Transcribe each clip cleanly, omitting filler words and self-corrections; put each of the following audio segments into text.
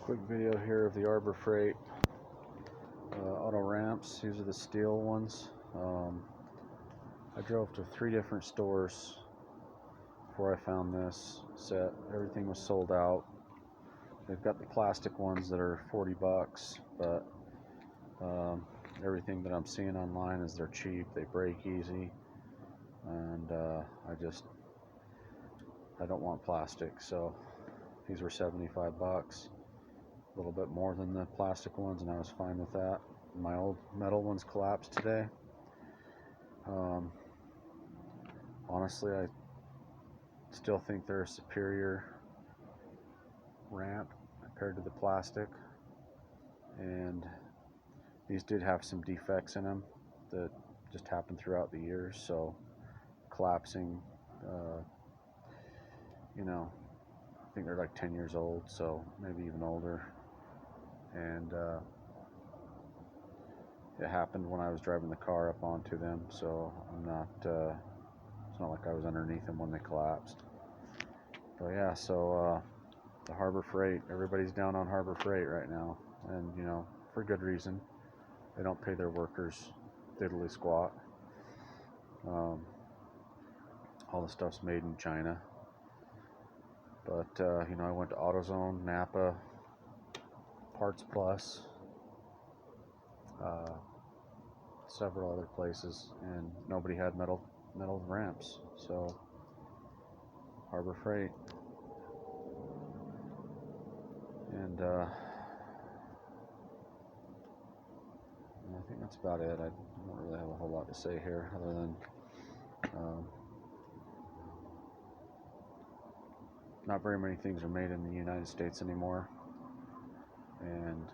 Quick video here of the Arbor Freight auto ramps. These are the steel ones. I drove to 3 different stores before I found this set. Everything was sold out. They've got the plastic ones that are 40 bucks, but everything that I'm seeing online is they're cheap, they break easy, and I don't want plastic, so these were 75 bucks. A little bit more than the plastic ones, and I was fine with that. My old metal ones collapsed today. Honestly, I still think they're a superior ramp compared to the plastic, and these did have some defects in them that just happened throughout the years, so collapsing, I think they're like 10 years old, so maybe even older. And it happened when I was driving the car up onto them, so it's not like I was underneath them when they collapsed. But yeah, so the Harbor Freight, everybody's down on Harbor Freight right now, and for good reason. They don't pay their workers diddly squat. All the stuff's made in China. But I went to AutoZone, Napa, Parts Plus, several other places, and nobody had metal ramps. So Harbor Freight, and I think that's about it. I don't really have a whole lot to say here, other than not very many things are made in the United States anymore, and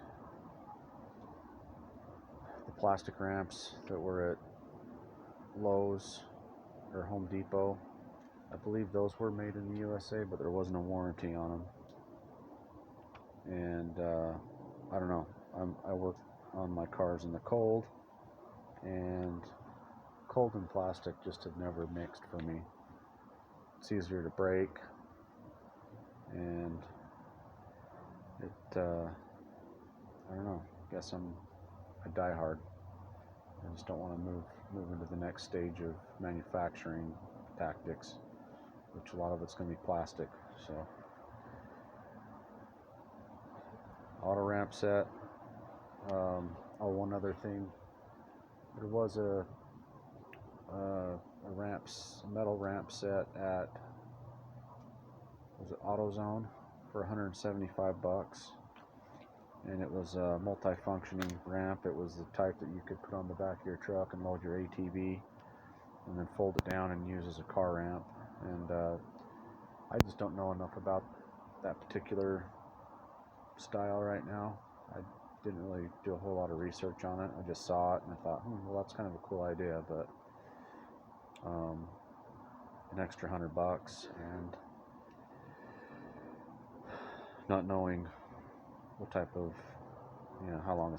the plastic ramps that were at Lowe's or Home Depot, I believe those were made in the USA, but there wasn't a warranty on them. And I don't know. I work on my cars in the cold, and cold and plastic just have never mixed for me. It's easier to break, and I don't know. I guess I'm a diehard. I just don't want to move into the next stage of manufacturing tactics, which a lot of it's going to be plastic. So, auto ramp set. One other thing. There was a metal ramp set at, was it AutoZone, for 175 bucks. And it was a multi-functioning ramp. It was the type that you could put on the back of your truck and load your ATV, and then fold it down and use as a car ramp. And I just don't know enough about that particular style right now. I didn't really do a whole lot of research on it. I just saw it and I thought, well, that's kind of a cool idea, but an extra $100, and not knowing what type of, how long